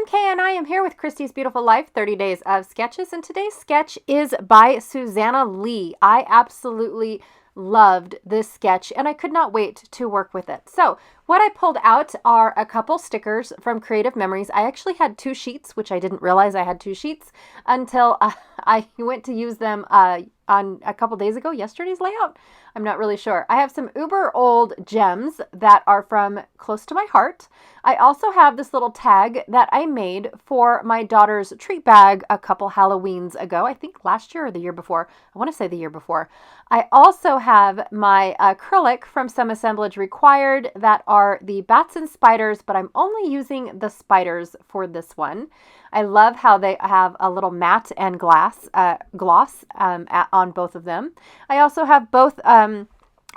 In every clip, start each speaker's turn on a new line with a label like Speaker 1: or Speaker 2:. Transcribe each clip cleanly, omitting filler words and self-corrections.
Speaker 1: MK and I am here with Christy's Beautiful Life, 30 Days of Sketches, and today's sketch is by Susanna Lee. I absolutely loved this sketch and I could not wait to work with it. So what I pulled out are a couple stickers from Creative Memories. I actually had two sheets, which I didn't realize I had two sheets until I went to use them on a couple days ago, yesterday's layout. I'm not really sure. I have some uber old gems that are from Close to My Heart. I also have this little tag that I made for my daughter's treat bag a couple Halloweens ago. I think last year or the year before. I want to say the year before. I also have my acrylic from Some Assemblage Required that are the bats and spiders, but I'm only using the spiders for this one. I love how they have a little matte and gloss on both of them. I also have both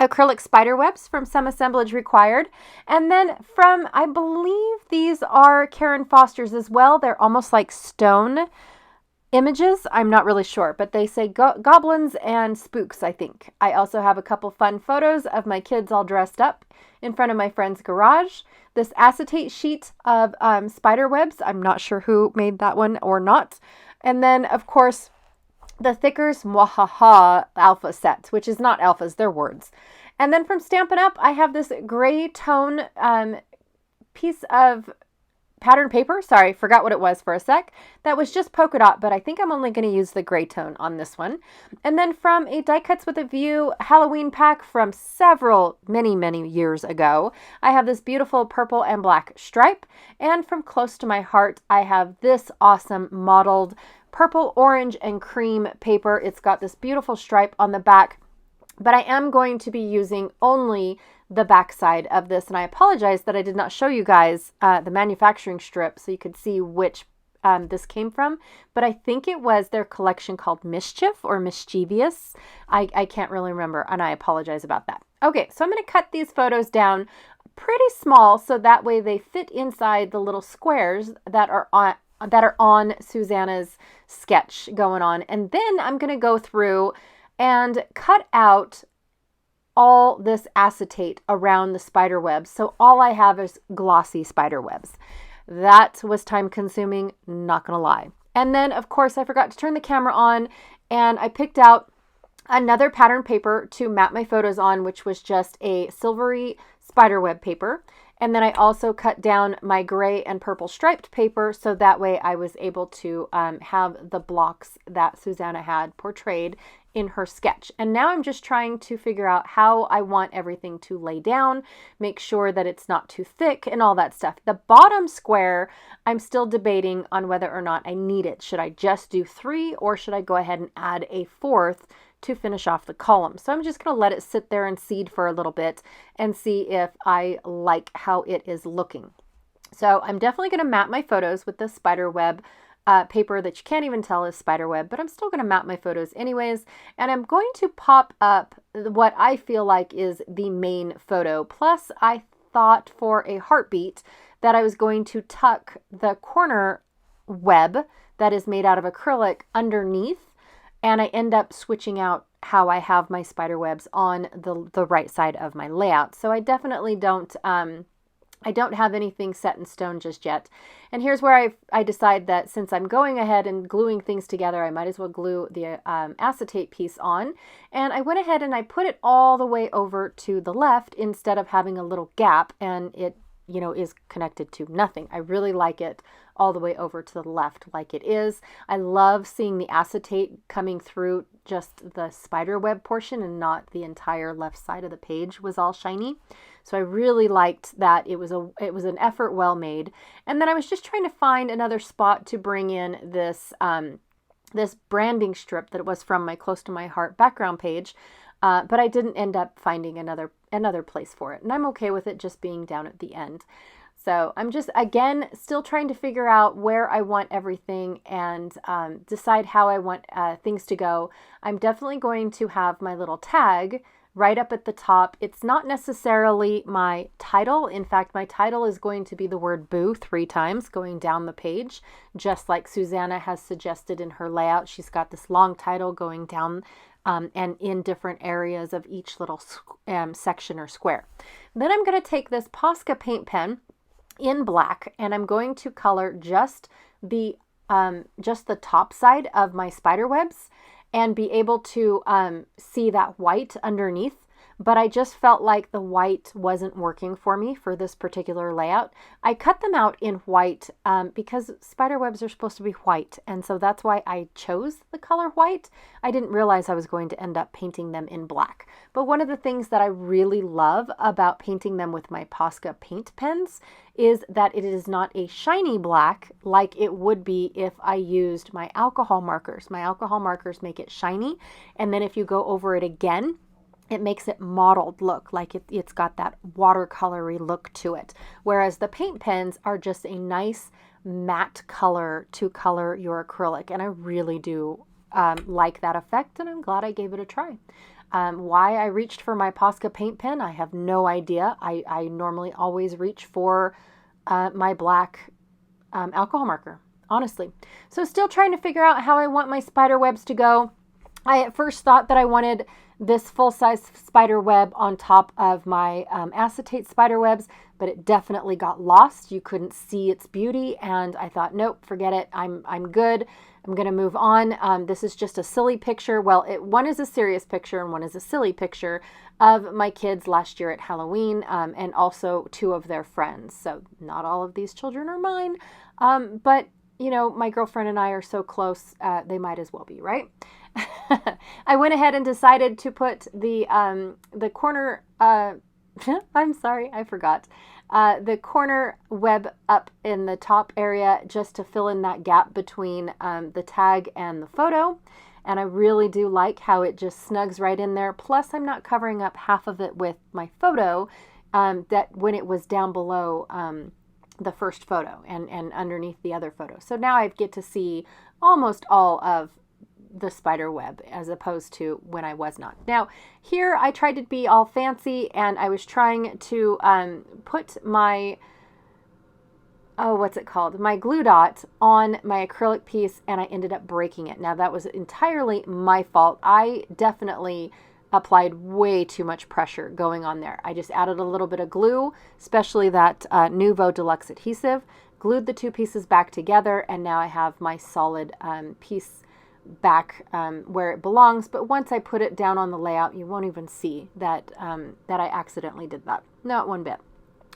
Speaker 1: acrylic spider webs from Some Assemblage Required. And then from, I believe these are Karen Foster's as well. They're almost like stone images. I'm not really sure, but they say goblins and spooks, I think. I also have a couple fun photos of my kids all dressed up in front of my friend's garage. This acetate sheet of spider webs. I'm not sure who made that one or not. And then, of course, the Thickers Mwahaha alpha set, which is not alphas, they're words. And then from Stampin' Up, I have this gray tone piece of pattern paper. Sorry, forgot what it was for a sec. That was just polka dot, but I think I'm only going to use the gray tone on this one. And then from a Die Cuts with a View Halloween pack from many years ago, I have this beautiful purple and black stripe. And from Close to My Heart, I have this awesome mottled purple, orange, and cream paper. It's got this beautiful stripe on the back, but I am going to be using only the back side of this, and I apologize that I did not show you guys the manufacturing strip so you could see which this came from, but I think it was their collection called Mischief or Mischievous. I can't really remember, and I apologize about that. Okay, so I'm going to cut these photos down pretty small so that way they fit inside the little squares that are on Susanna's sketch going on, and then I'm going to go through and cut out all this acetate around the spider webs. So all I have is glossy spider webs. That was time consuming, not gonna lie. And then of course I forgot to turn the camera on and I picked out another pattern paper to map my photos on, which was just a silvery spider web paper. And then I also cut down my gray and purple striped paper so that way I was able to have the blocks that Susanna had portrayed in her sketch. And now I'm just trying to figure out how I want everything to lay down, make sure that it's not too thick and all that stuff. The bottom square, I'm still debating on whether or not I need it. Should I just do 3 or should I go ahead and add a 4th to finish off the column? So I'm just going to let it sit there and seed for a little bit and see if I like how it is looking. So I'm definitely going to map my photos with this spider web paper that you can't even tell is spider web, but I'm still going to map my photos anyways. And I'm going to pop up what I feel like is the main photo. Plus I thought for a heartbeat that I was going to tuck the corner web that is made out of acrylic underneath, and I end up switching out how I have my spider webs on the right side of my layout. So I definitely don't have anything set in stone just yet. And here's where I decide that since I'm going ahead and gluing things together, I might as well glue the acetate piece on. And I went ahead and I put it all the way over to the left instead of having a little gap, and it, is connected to nothing. I really like it all the way over to the left like it is. I love seeing the acetate coming through just the spider web portion and not the entire left side of the page was all shiny. So I really liked that. It was an effort well made. And then I was just trying to find another spot to bring in this this branding strip that was from my Close to My Heart background page. But I didn't end up finding another place for it. And I'm okay with it just being down at the end. So I'm just, again, still trying to figure out where I want everything and decide how I want things to go. I'm definitely going to have my little tag right up at the top. It's not necessarily my title. In fact, my title is going to be the word boo 3 times going down the page, just like Susanna has suggested in her layout. She's got this long title going down and in different areas of each little section or square. Then I'm going to take this Posca paint pen in black, and I'm going to color just the top side of my spider webs and be able to see that white underneath. But I just felt like the white wasn't working for me for this particular layout. I cut them out in white because spider webs are supposed to be white, and so that's why I chose the color white. I didn't realize I was going to end up painting them in black. But one of the things that I really love about painting them with my Posca paint pens is that it is not a shiny black like it would be if I used my alcohol markers. My alcohol markers make it shiny, and then if you go over it again, it makes it mottled look, like it's got that watercolory look to it. Whereas the paint pens are just a nice matte color to color your acrylic. And I really do like that effect, and I'm glad I gave it a try. Why I reached for my Posca paint pen, I have no idea. I normally always reach for my black alcohol marker, honestly. So still trying to figure out how I want my spider webs to go. I at first thought that I wanted this full-size spider web on top of my acetate spider webs, but it definitely got lost. You couldn't see its beauty, and I thought, nope, forget it. I'm good. I'm going to move on. This is just a silly picture. Well, one is a serious picture and one is a silly picture of my kids last year at Halloween, and also 2 of their friends. So not all of these children are mine, but you know, my girlfriend and I are so close, they might as well be, right? I went ahead and decided to put the corner, I'm sorry, I forgot, the corner web up in the top area just to fill in that gap between the tag and the photo. And I really do like how it just snugs right in there. Plus, I'm not covering up half of it with my photo that when it was down below the first photo and underneath the other photo. So now I get to see almost all of the spider web as opposed to when I was not. Now here I tried to be all fancy, and I was trying to put my my glue dot on my acrylic piece, and I ended up breaking it. Now that was entirely my fault. I definitely applied way too much pressure going on there. I just added a little bit of glue, especially that Nuvo Deluxe adhesive, glued the 2 pieces back together, and now I have my solid piece back where it belongs. But once I put it down on the layout, you won't even see that that I accidentally did that. Not one bit.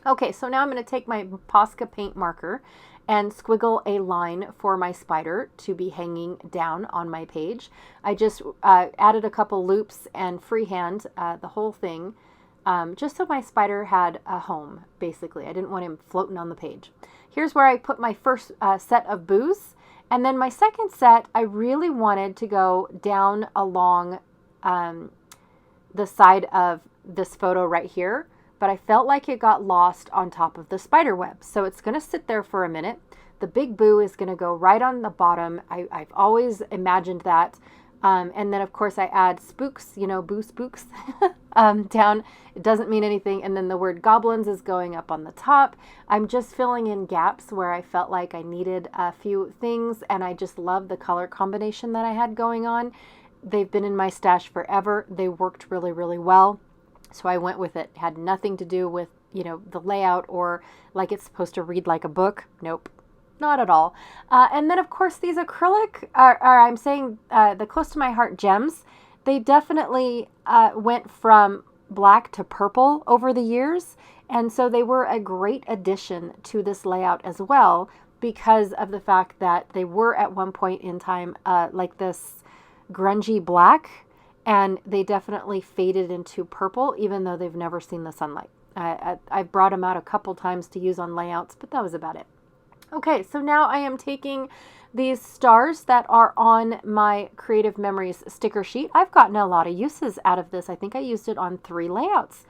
Speaker 1: Okay, so now I'm going to take my Posca paint marker and squiggle a line for my spider to be hanging down on my page. I just added a couple loops and freehand the whole thing, just so my spider had a home, basically. I didn't want him floating on the page. Here's where I put my first set of boos. And then my second set, I really wanted to go down along the side of this photo right here, but I felt like it got lost on top of the spider web. So it's going to sit there for a minute. The big boo is going to go right on the bottom. I've always imagined that. And then, of course, I add spooks, you know, boo spooks down. It doesn't mean anything. And then the word goblins is going up on the top. I'm just filling in gaps where I felt like I needed a few things. And I just love the color combination that I had going on. They've been in my stash forever. They worked really, really well. So I went with it. It had nothing to do with, you know, the layout or like it's supposed to read like a book. Nope. Not at all. And then, of course, these acrylic, I'm saying the Close to My Heart gems, they definitely went from black to purple over the years. And so they were a great addition to this layout as well, because of the fact that they were at one point in time like this grungy black, and they definitely faded into purple, even though they've never seen the sunlight. I've brought them out a couple times to use on layouts, but that was about it. Okay, so now I am taking these stars that are on my Creative Memories sticker sheet. I've gotten a lot of uses out of this. I think I used it on 3 layouts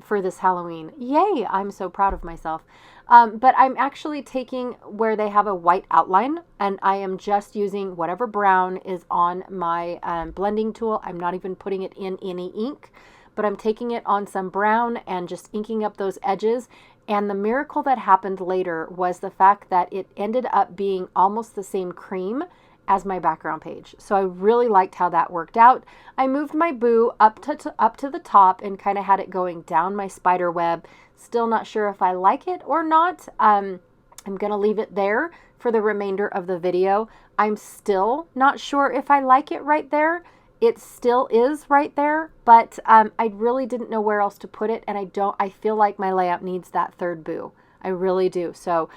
Speaker 1: for this Halloween. Yay, I'm so proud of myself. But I'm actually taking where they have a white outline, and I am just using whatever brown is on my blending tool. I'm not even putting it in any ink, but I'm taking it on some brown and just inking up those edges. And the miracle that happened later was the fact that it ended up being almost the same cream as my background page. So I really liked how that worked out. I moved my boo up to the top and kind of had it going down my spider web. Still not sure if I like it or not. I'm going to leave it there for the remainder of the video. I'm still not sure if I like it right there. It still is right there, but I really didn't know where else to put it, and I feel like my layout needs that third boo. I really do. So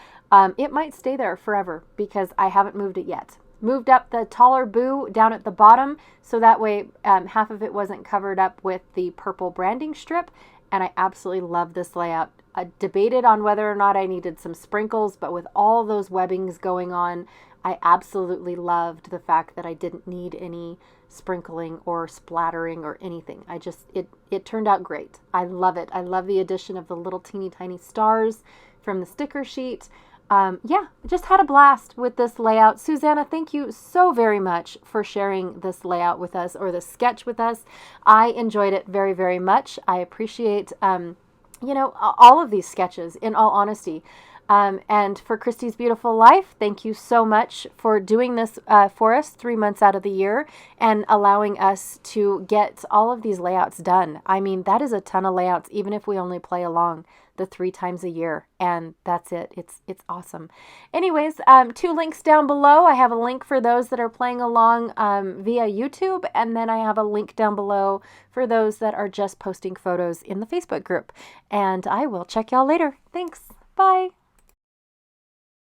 Speaker 1: it might stay there forever because I haven't moved it yet. Moved up the taller boo down at the bottom, so that way half of it wasn't covered up with the purple branding strip, and I absolutely love this layout. I debated on whether or not I needed some sprinkles, but with all those webbings going on, I absolutely loved the fact that I didn't need any sprinkling or splattering or anything. It turned out great. I love it. I love the addition of the little teeny tiny stars from the sticker sheet. Yeah, just had a blast with this layout. Susanna, thank you so very much for sharing this layout with us, or the sketch with us. I enjoyed it very, very much. I appreciate, all of these sketches, in all honesty. And for Christy's Beautiful Life, thank you so much for doing this for us 3 months out of the year and allowing us to get all of these layouts done. I mean, that is a ton of layouts, even if we only play along the 3 times a year, and that's it. It's awesome. Anyways, 2 links down below. I have a link for those that are playing along via YouTube, and then I have a link down below for those that are just posting photos in the Facebook group. And I will check y'all later. Thanks. Bye.